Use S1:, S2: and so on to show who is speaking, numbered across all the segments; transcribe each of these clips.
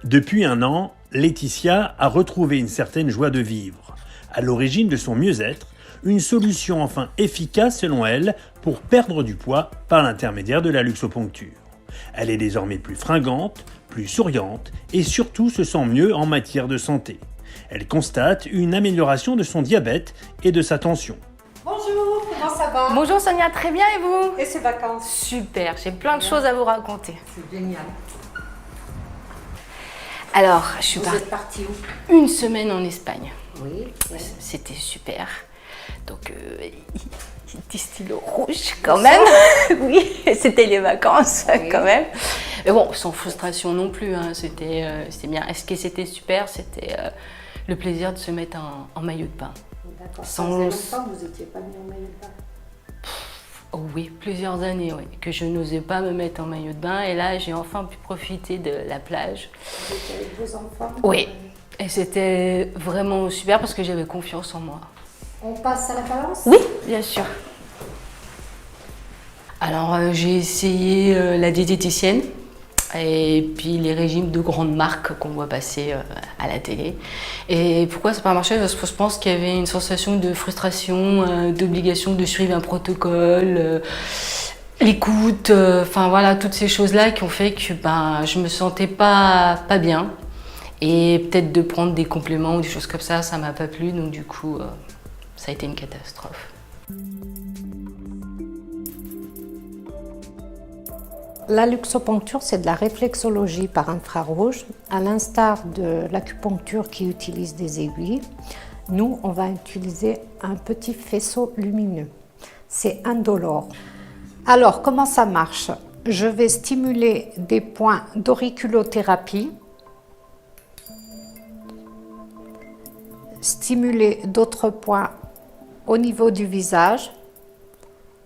S1: Depuis un an, Laetitia a retrouvé une certaine joie de vivre. À l'origine de son mieux-être, une solution enfin efficace selon elle pour perdre du poids par l'intermédiaire de la luxoponcture. Elle est désormais plus fringante, plus souriante et surtout se sent mieux en matière de santé. Elle constate une amélioration de son diabète et de sa tension.
S2: Bonjour, comment ça va?
S3: Bonjour Sonia, très bien et vous?
S2: Et ces vacances?
S3: Super, j'ai plein de choses à vous raconter.
S2: C'est génial.
S3: Alors, je suis
S2: Vous êtes partie où?
S3: une semaine en Espagne.
S2: Oui.
S3: C'était super. Donc, il distille au rouge quand même. Oui, c'était les vacances quand même. Mais bon, sans frustration non plus, hein. C'était bien. Et ce qui c'était super, c'était le plaisir de se mettre en maillot de bain.
S2: D'accord.
S3: Sans-
S2: Ça faisait longtemps que vous n'étiez pas mis en maillot de bain.
S3: Oh oui, plusieurs années, oui, que je n'osais pas me mettre en maillot de bain. Et là, j'ai enfin pu profiter de la plage.
S2: Vous étiez avec vos enfants?
S3: Oui, et c'était vraiment super parce que j'avais confiance en moi.
S2: On passe à la balance?
S3: Oui, bien sûr. Alors, j'ai essayé la diététicienne et puis les régimes de grandes marques qu'on voit passer à la télé. Et pourquoi ça n'a pas marché? Parce que je pense qu'il y avait une sensation de frustration, d'obligation de suivre un protocole, l'écoute, enfin voilà, toutes ces choses-là qui ont fait que je me sentais pas bien. Et peut-être de prendre des compléments ou des choses comme ça m'a pas plu, donc du coup, ça a été une catastrophe.
S2: La luxoponcture, c'est de la réflexologie par infrarouge. À l'instar de l'acupuncture qui utilise des aiguilles, nous, on va utiliser un petit faisceau lumineux. C'est indolore. Alors, comment ça marche? Je vais stimuler des points d'auriculothérapie, stimuler d'autres points au niveau du visage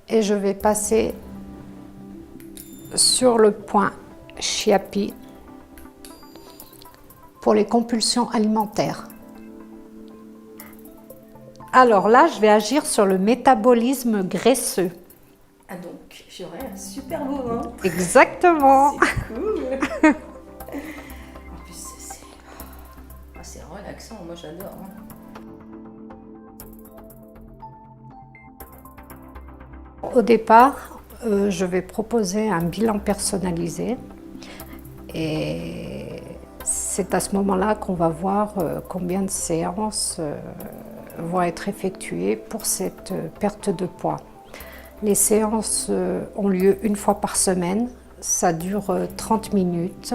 S2: et je vais passer sur le point Chiapi pour les compulsions alimentaires. Alors là, je vais agir sur le métabolisme graisseux.
S3: Ah donc, j'aurais un super beau ventre.
S2: Exactement.
S3: C'est cool. En plus, c'est relaxant, moi j'adore.
S2: Au départ, je vais proposer un bilan personnalisé et c'est à ce moment-là qu'on va voir combien de séances vont être effectuées pour cette perte de poids. Les séances ont lieu une fois par semaine, ça dure 30 minutes.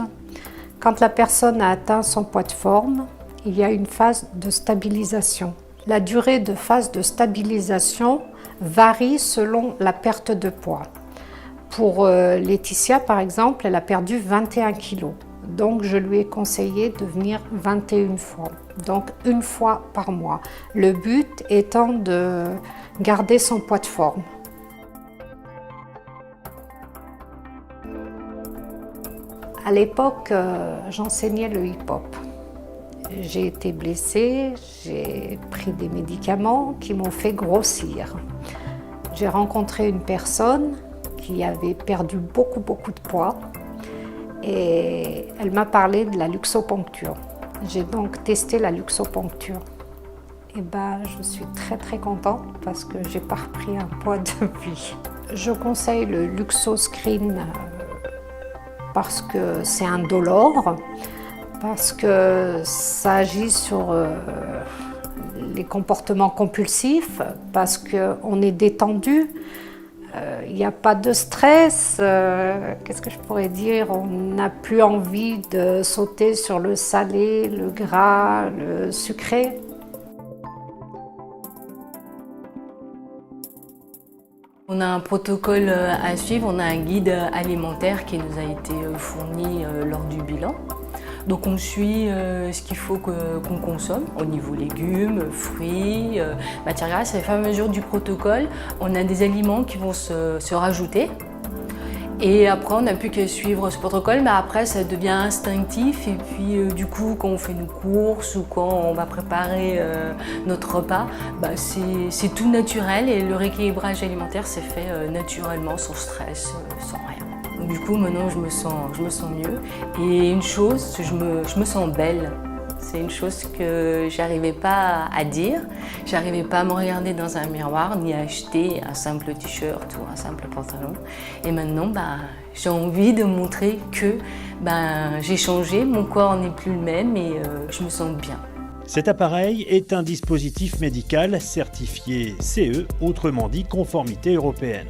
S2: Quand la personne a atteint son poids de forme, il y a une phase de stabilisation. La durée de phase de stabilisation varie selon la perte de poids. Pour Laetitia, par exemple, elle a perdu 21 kilos. Donc, je lui ai conseillé de venir 21 fois. Donc, une fois par mois. Le but étant de garder son poids de forme. À l'époque, j'enseignais le hip-hop. J'ai été blessée, j'ai pris des médicaments qui m'ont fait grossir. J'ai rencontré une personne qui avait perdu beaucoup de poids et elle m'a parlé de la luxoponcture. J'ai donc testé la luxoponcture. Et je suis très contente parce que j'ai pas repris un poids depuis. Je conseille le Luxoscreen parce que c'est indolore, parce que ça agit sur les comportements compulsifs, parce qu'on est détendu, il n'y a pas de stress, qu'est-ce que je pourrais dire, on n'a plus envie de sauter sur le salé, le gras, le sucré.
S3: On a un protocole à suivre, on a un guide alimentaire qui nous a été fourni lors du bilan. Donc on suit ce qu'il faut qu'on consomme au niveau légumes, fruits, matières grasses. Et au fur et à mesure du protocole, on a des aliments qui vont se rajouter. Et après, on n'a plus qu'à suivre ce protocole, mais après, ça devient instinctif. Et puis, du coup, quand on fait nos courses ou quand on va préparer notre repas, c'est tout naturel et le rééquilibrage alimentaire s'est fait naturellement, sans stress, sans rien. Donc du coup, maintenant, je me sens mieux. Et une chose, je me sens belle. C'est une chose que j'arrivais pas à dire. J'arrivais pas à me regarder dans un miroir ni à acheter un simple t-shirt ou un simple pantalon. Et maintenant, j'ai envie de montrer que j'ai changé, mon corps n'est plus le même et je me sens bien.
S1: Cet appareil est un dispositif médical certifié CE, autrement dit conformité européenne.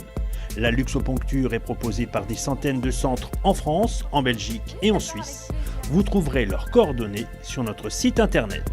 S1: La luxoponcture est proposée par des centaines de centres en France, en Belgique et en Suisse. Vous trouverez leurs coordonnées sur notre site internet.